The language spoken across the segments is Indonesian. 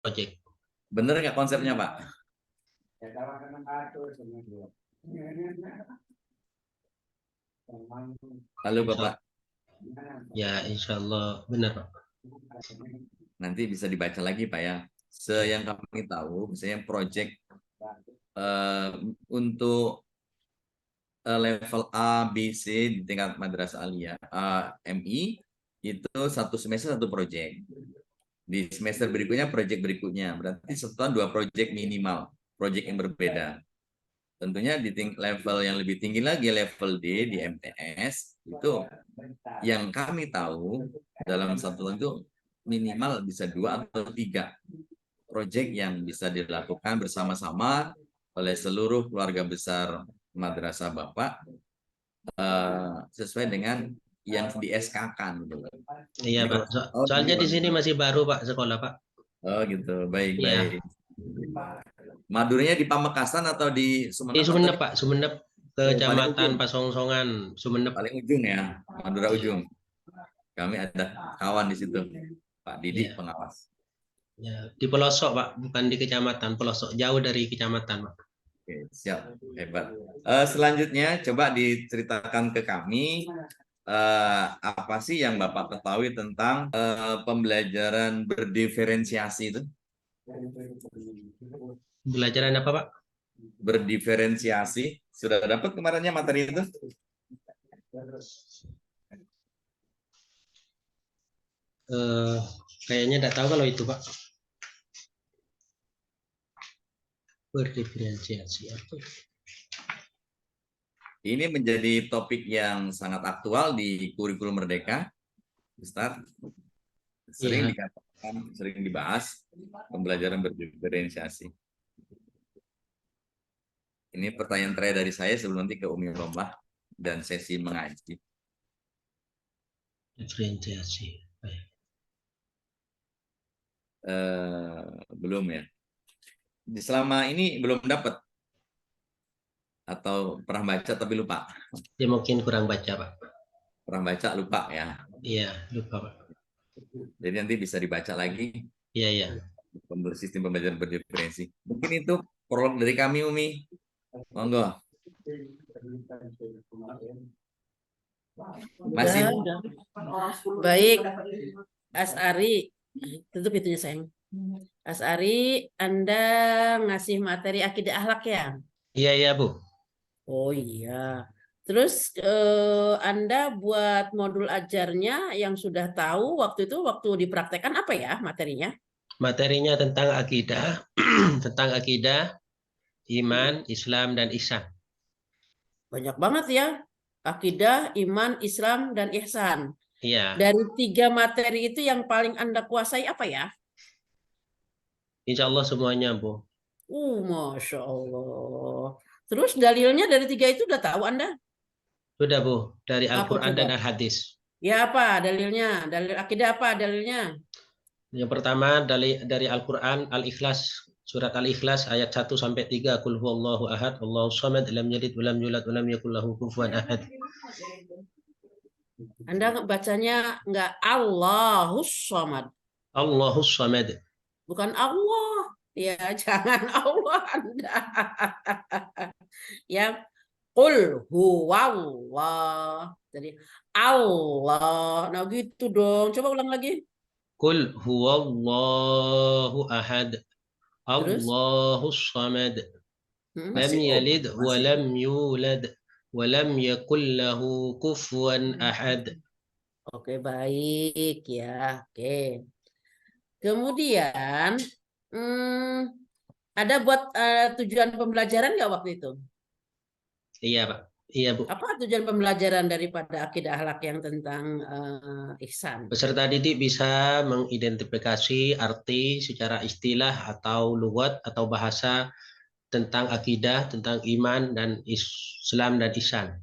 project. Bener nggak konsepnya, Pak? Halo, Bapak. Ya, insya Allah benar, Pak. Nanti bisa dibaca lagi, Pak ya. Yang kami tahu, misalnya project untuk level A, B, C di tingkat madrasah aliyah, MI, itu satu semester satu project. Di semester berikutnya project berikutnya. Berarti setahun 2 project minimal, project yang berbeda. Tentunya di level yang lebih tinggi lagi, level D di MTS, itu yang kami tahu dalam satu tahun itu minimal bisa 2 atau 3 project yang bisa dilakukan bersama-sama oleh seluruh keluarga besar madrasah Bapak sesuai dengan yang di SK-kan gitu. Iya, Ini Pak. Soalnya di sini masih baru, Pak, sekolah, Pak. Oh gitu, baik-baik. Iya. Maduranya di Pamekasan atau di Di Sumeneb atau Sumeneb, di Pak. Sumeneb, paling Kecamatan ujung? Pasongsongan, Sumeneb. Paling ujung ya, Madura Iya. ujung. Kami ada kawan di situ, Pak Didi Iya. pengawas. Ya, di pelosok, Pak, bukan di kecamatan, pelosok jauh dari kecamatan, Pak. Oke, siap, hebat. Selanjutnya coba diceritakan ke kami apa sih yang Bapak ketahui tentang pembelajaran berdiferensiasi itu? Belajaran apa, Pak? Berdiferensiasi. Sudah dapat kemarinnya materi itu? Kayaknya tidak tahu kalau itu, Pak. Berdiferensiasi apa? Ini menjadi topik yang sangat aktual di kurikulum Merdeka, Ustaz. Sering Iya. dikatakan, sering dibahas pembelajaran berdiferensiasi. Ini pertanyaan terakhir dari saya sebelum nanti ke Umi Rombah dan sesi mengaji. Diferensiasi. Belum ya. Selama ini belum dapat atau pernah baca tapi lupa. Ya mungkin kurang baca, Pak. Pernah baca lupa ya. Iya, lupa, Pak. Jadi nanti bisa dibaca lagi Iya, iya. sistem pembelajaran berdiferensi. Mungkin itu prolog dari kami, Umi. Monggo. Masih. Udah. Baik, Asari, tutup itunya sayang. Asari, Anda ngasih materi akidah akhlak ya? Iya, iya, Bu. Oh iya. Terus Anda buat modul ajarnya yang sudah tahu waktu itu waktu dipraktekkan apa ya materinya? Materinya tentang akidah, tentang akidah, iman, Islam, dan ihsan. Banyak banget ya. Akidah, iman, Islam, dan ihsan. Iya. Dari 3 materi itu yang paling Anda kuasai apa ya? Insya Allah semuanya, Bu. Masya Allah. Terus dalilnya dari 3 itu udah tahu Anda? Sudah, Bu. Dari Apa Al-Quran coba? dan Al-Hadis. Ya apa dalilnya? Dalil akidah apa dalilnya? Yang pertama dari Al-Quran, Al-Ikhlas. Surat Al-Ikhlas ayat 1 sampai 3. Qul huwallahu ahad, Allahu samad, lam yalid walam yulad walam yakul lahu kufuwan ahad. Anda bacanya nggak Allahus Samad. Allahus samad. Bukan Allah. Ya, jangan Allah Anda. Ya, Qul huwallah. Jadi Allah. Nah gitu dong. Coba ulang lagi. Qul huwallahu ahad. Terus Allahus samad. Lam masih yalid walam yulad walam yakul lahu kufuwan ahad. oke baik ya. Oke. Kemudian hmm, ada buat tujuan pembelajaran nggak waktu itu? Iya, Pak. Iya, Bu. Apa tujuan pembelajaran daripada akidah akhlak yang tentang ihsan? Peserta didik bisa mengidentifikasi arti secara istilah atau lugat atau bahasa tentang akidah, tentang iman dan Islam dan ihsan.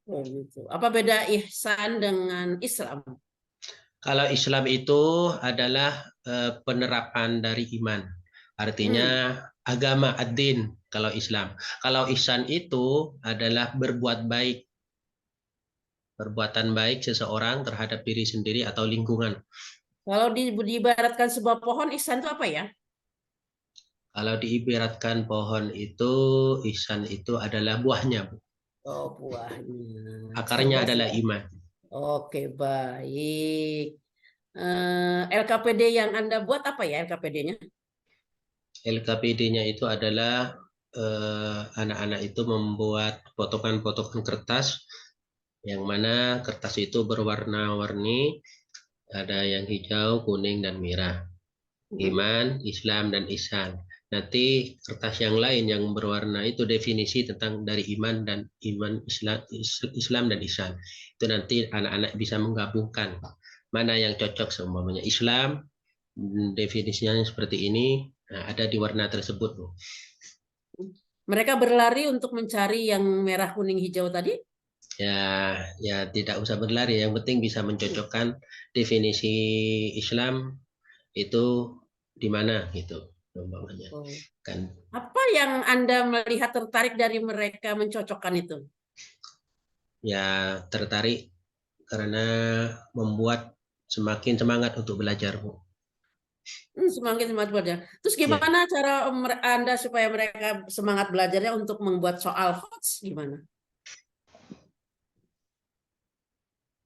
Oh, gitu. Apa beda ihsan dengan Islam? Kalau Islam itu adalah penerapan dari iman. Artinya agama ad-din kalau Islam. Kalau ihsan itu adalah berbuat baik. Perbuatan baik seseorang terhadap diri sendiri atau lingkungan. Kalau diibaratkan sebuah pohon, ihsan itu apa ya? Kalau diibaratkan pohon itu, ihsan itu adalah buahnya, Bu. Oh, buahnya. Akarnya Cerdas adalah ya. iman. Oke, baik. LKPD yang Anda buat apa ya LKPD-nya? LKPD-nya itu adalah anak-anak itu membuat potongan-potongan kertas yang mana kertas itu berwarna-warni, ada yang hijau, kuning, dan merah. Hmm? Iman, Islam, dan ihsan. Nanti kertas yang lain yang berwarna itu definisi tentang dari iman dan iman Islam dan ihsan. Itu nanti anak-anak bisa menggabungkan mana yang cocok, seumpamanya Islam definisinya seperti ini, nah, ada di warna tersebut, Bu. Mereka berlari untuk mencari yang merah, kuning, hijau tadi? Ya, ya tidak usah berlari. Yang penting bisa mencocokkan definisi Islam itu di mana gitu, umpamanya. Oh. Kan Apa yang Anda melihat tertarik dari mereka mencocokkan itu? ya tertarik karena membuat semakin semangat untuk belajar, Bu. Semakin semangat belajar. Terus Ya, gimana cara Anda supaya mereka semangat belajarnya untuk membuat soal HOTS? Gimana?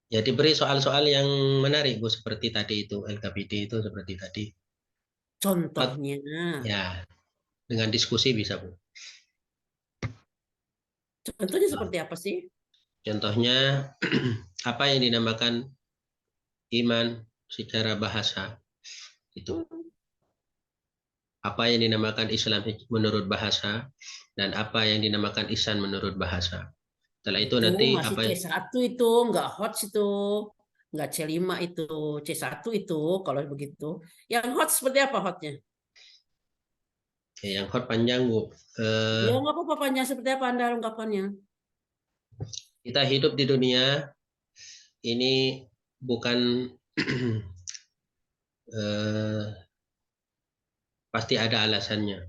ya diberi soal-soal yang menarik, Bu, seperti tadi itu LKPD itu seperti tadi. Contohnya. Ya, dengan diskusi bisa, Bu. Contohnya seperti apa sih? Contohnya apa yang dinamakan iman secara bahasa itu. Hmm, Apa yang dinamakan Islam menurut bahasa dan apa yang dinamakan ihsan menurut bahasa. Setelah itu Itu nanti masih apa C1 itu, nggak HOTS itu. Nggak C5 itu, C1 itu kalau begitu. Yang HOTS seperti apa HOTS-nya? yang hot panjang, Bu. Ya nggak apa-apa panjang seperti apa Anda ungkapannya. Kita hidup di dunia ini bukan eh, pasti ada alasannya.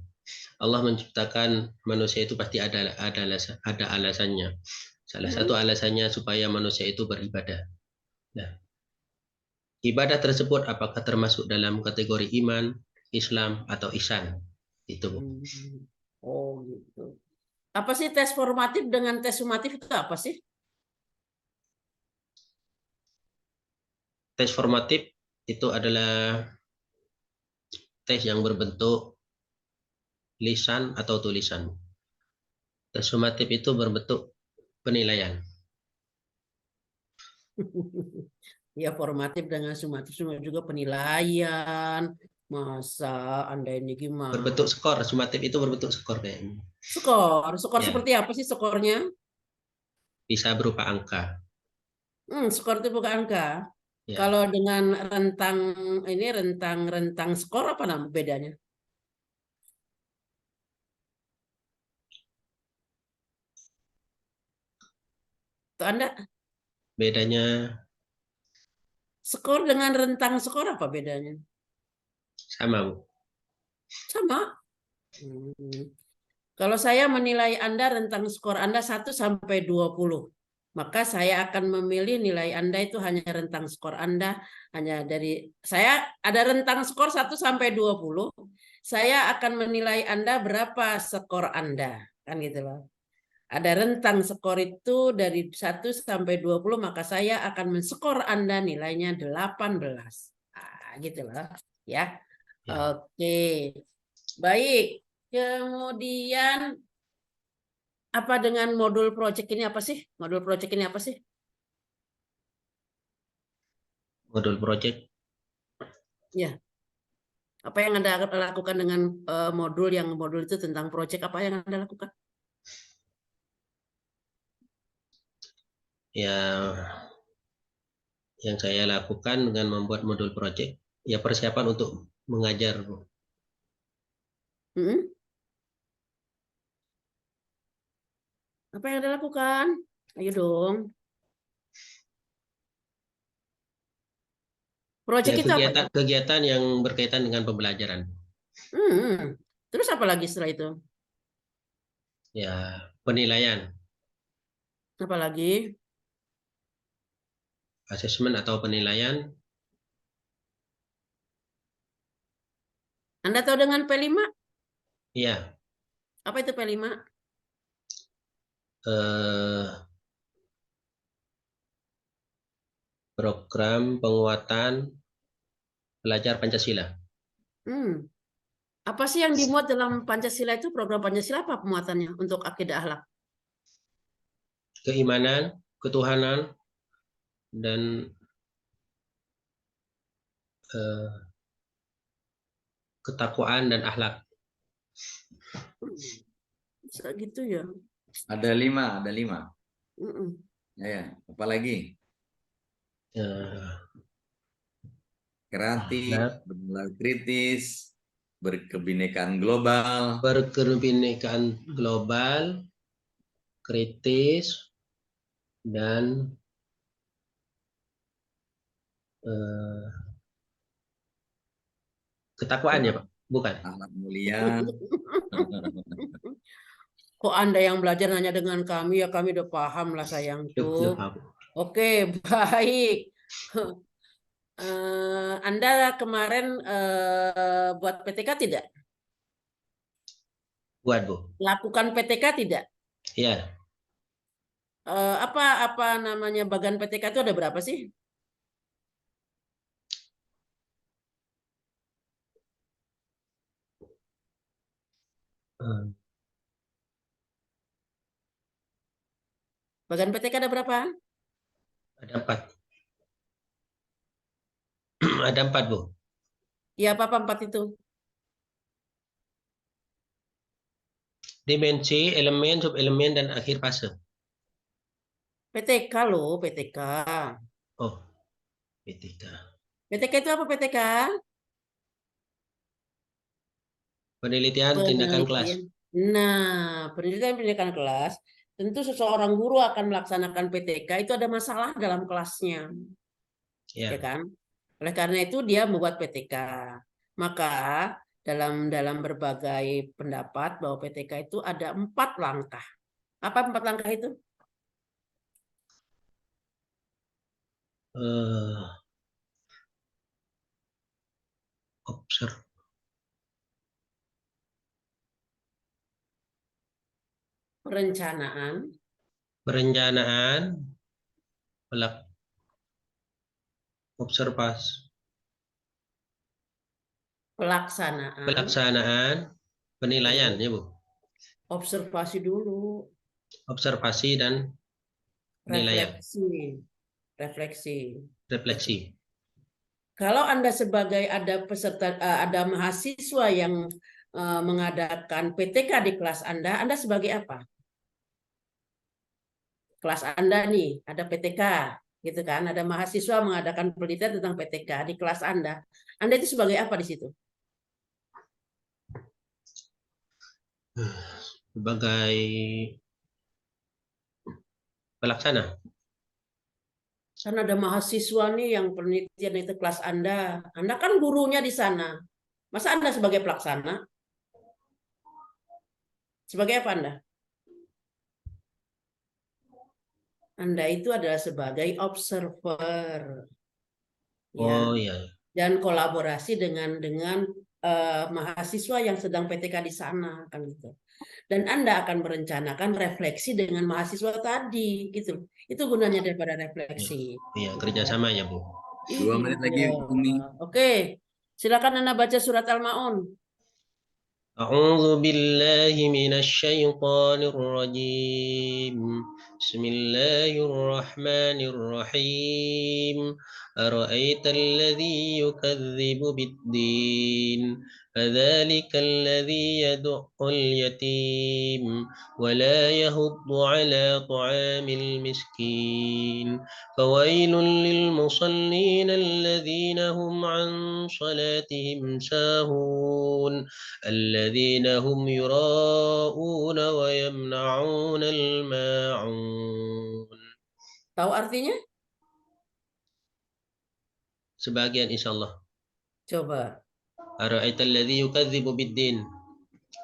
Allah menciptakan manusia itu pasti ada alasannya. Salah satu Hmm. alasannya supaya manusia itu beribadah. Nah, ibadah tersebut apakah termasuk dalam kategori iman, Islam, atau ihsan? Itu, Bu. Hmm. Oh gitu. Apa sih tes formatif dengan tes sumatif itu apa sih? Tes formatif itu adalah tes yang berbentuk lisan atau tulisan. Tes sumatif itu berbentuk penilaian. Ya formatif dengan sumatif semua juga penilaian. Masa Anda ini Berbentuk gimana? skor, sumatif itu berbentuk skor kayaknya. Skor, skor Ya, seperti apa sih skornya? bisa berupa angka. Skor itu bukan angka. Ya, Kalau dengan rentang ini rentang skor apa nama bedanya? Tuh Anda bedanya skor dengan rentang skor apa bedanya? sama, Bu. Sama. Hmm. Kalau saya menilai Anda rentang skor Anda 1 sampai 20, maka saya akan memilih nilai Anda itu hanya rentang skor Anda hanya dari saya ada rentang skor 1 sampai 20. Saya akan menilai Anda berapa skor Anda, kan gitu loh. Ada rentang skor itu dari 1 sampai 20, maka saya akan menskor Anda nilainya 18. Gitu loh. Ya. Ya, Oke. Baik. Kemudian apa dengan modul project ini apa sih? Modul project ini apa sih? modul project. Ya, apa yang Anda lakukan dengan modul itu tentang project apa yang Anda lakukan? Ya, yang saya lakukan dengan membuat modul project, ya persiapan untuk mengajar, Bu. Hmm? Apa yang Anda lakukan? Ayo dong. Ya, Project itu apa? kegiatan yang berkaitan dengan pembelajaran. Hmm. Terus apa lagi setelah itu? Ya, penilaian, Apa lagi? asesmen atau penilaian, Anda tahu dengan P5? Iya. Apa itu P5? Program penguatan belajar Pancasila. Apa sih yang dimuat dalam Pancasila itu? Program Pancasila apa pemuatannya untuk akidah akhlak? Keimanan, ketuhanan, dan ketakwaan dan akhlak. Bisa gitu ya. Ada 5, ada 5. Mm-mm. Ya, apa lagi? Kreatif, Akhlak, bernalar kritis, berkebinekaan global, berkebinekaan global, kritis, dan ketakwaan ya Pak? Bukan. akhlak mulia. Kok Anda yang belajar hanya dengan kami, ya kami udah paham lah sayangku. Oke, baik. Anda kemarin buat PTK tidak? Buat Bu. Lakukan PTK tidak? Iya. Apa namanya bagan PTK itu ada berapa sih? Bagan PTK ada berapa? Ada 4. Ada 4 Bu. Ya, apa 4 itu? Dimensi, elemen, subelemen, dan akhir fase. PTK loh, PTK. Oh, PTK. PTK itu apa PTK? Penelitian tindakan kelas. Penelitian. Nah, penelitian kelas, tentu seseorang guru akan melaksanakan PTK itu ada masalah dalam kelasnya, ya Ya. kan? Oleh karena itu dia membuat PTK. Maka dalam berbagai pendapat bahwa PTK itu ada 4 langkah. Apa 4 langkah itu? Observ. Perencanaan, Perencanaan, observasi, pelaksanaan, penilaian ya Bu. observasi dulu, Observasi dan penilaian, refleksi. refleksi. Kalau Anda sebagai ada mahasiswa yang mengadakan PTK di kelas Anda sebagai apa? Kelas Anda nih ada PTK, gitu kan? Ada mahasiswa mengadakan penelitian tentang PTK di kelas Anda. Anda itu sebagai apa di situ? Sebagai pelaksana. Karena ada mahasiswa nih yang penelitian itu kelas Anda. Anda kan gurunya di sana. Masa Anda sebagai pelaksana? Sebagai apa Anda? Anda itu adalah sebagai observer. Ya. Oh iya. Dan kolaborasi dengan mahasiswa yang sedang PTK di sana kan gitu. Dan Anda akan merencanakan refleksi dengan mahasiswa tadi gitu. Itu gunanya daripada refleksi. Iya, kerjasama ya Bu. 2 menit lagi, Umi. Oke. Silakan Anda baca surat Al-Maun. أعوذ بالله من الشيطان الرجيم بسم الله الرحمن الرحيم أرأيت الذي يكذب بالدين فذلك الذي يدع اليتيم ولا يهض على طعام المسكين فويل للمصلين الذين هم عن صلاتهم ساهون الذين هم يراءون ويمنعون الماعون. Tahu artinya? Sebagian insyaallah. Coba. Ara'aital ladzi yukadzibu biddin.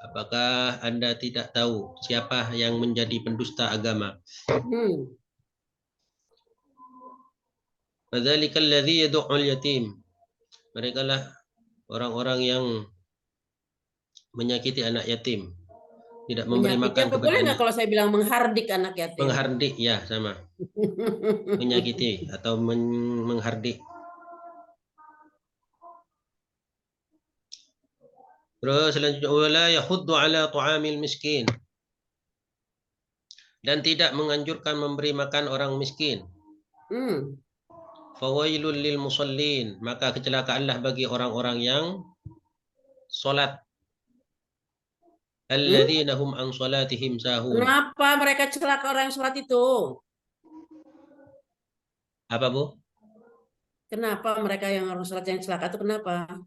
Apakah Anda tidak tahu siapa yang menjadi pendusta agama? Fadzalikal ladzi yad'ul yatim. Mereka lah orang-orang yang menyakiti anak yatim. Tidak memberi Menyakiti makan apa kepada boleh nggak anak. kalau saya bilang menghardik anak yatim? Menghardik, ya sama. Menyakiti atau menghardik. Terus selanjutnya wala yahuddu ala tu'amil miskin. Dan tidak menganjurkan memberi makan orang miskin. Fawailul lil musallin, maka kecelakaanlah bagi orang-orang yang salat. Alladzina hum an salatihim sahun. Kenapa mereka celaka orang yang sholat itu? Apa, Bu? Kenapa mereka yang orang sholat yang celaka itu kenapa?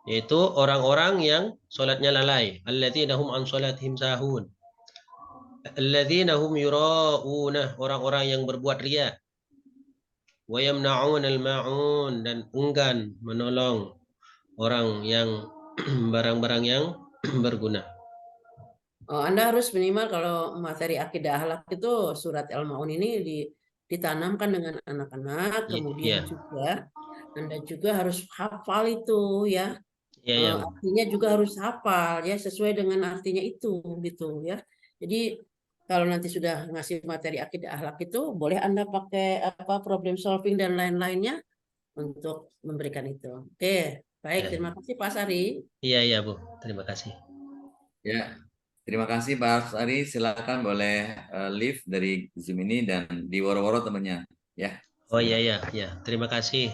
Yaitu orang-orang yang salatnya lalai. Alladzina hum an salatihim sahun. Alladzina hum yura'una, orang-orang yang berbuat riya. Wa yamna'unal ma'un, dan enggan menolong orang yang barang-barang yang berguna. Oh, Anda harus minimal kalau materi akidah akhlak itu surat Al-Maun ini ditanamkan dengan anak-anak, kemudian juga Anda juga harus hafal itu ya. Artinya juga harus hafal ya, sesuai dengan artinya itu gitu ya. Jadi kalau nanti sudah ngasih materi akidah akhlak itu boleh Anda pakai apa problem solving dan lain-lainnya untuk memberikan itu. Oke, baik, terima kasih Pak Sari. Iya Bu, terima kasih. Ya, terima kasih Pak Sari. Silakan boleh leave dari Zoom ini dan di woro-woro temannya. Ya. Oh iya, terima kasih.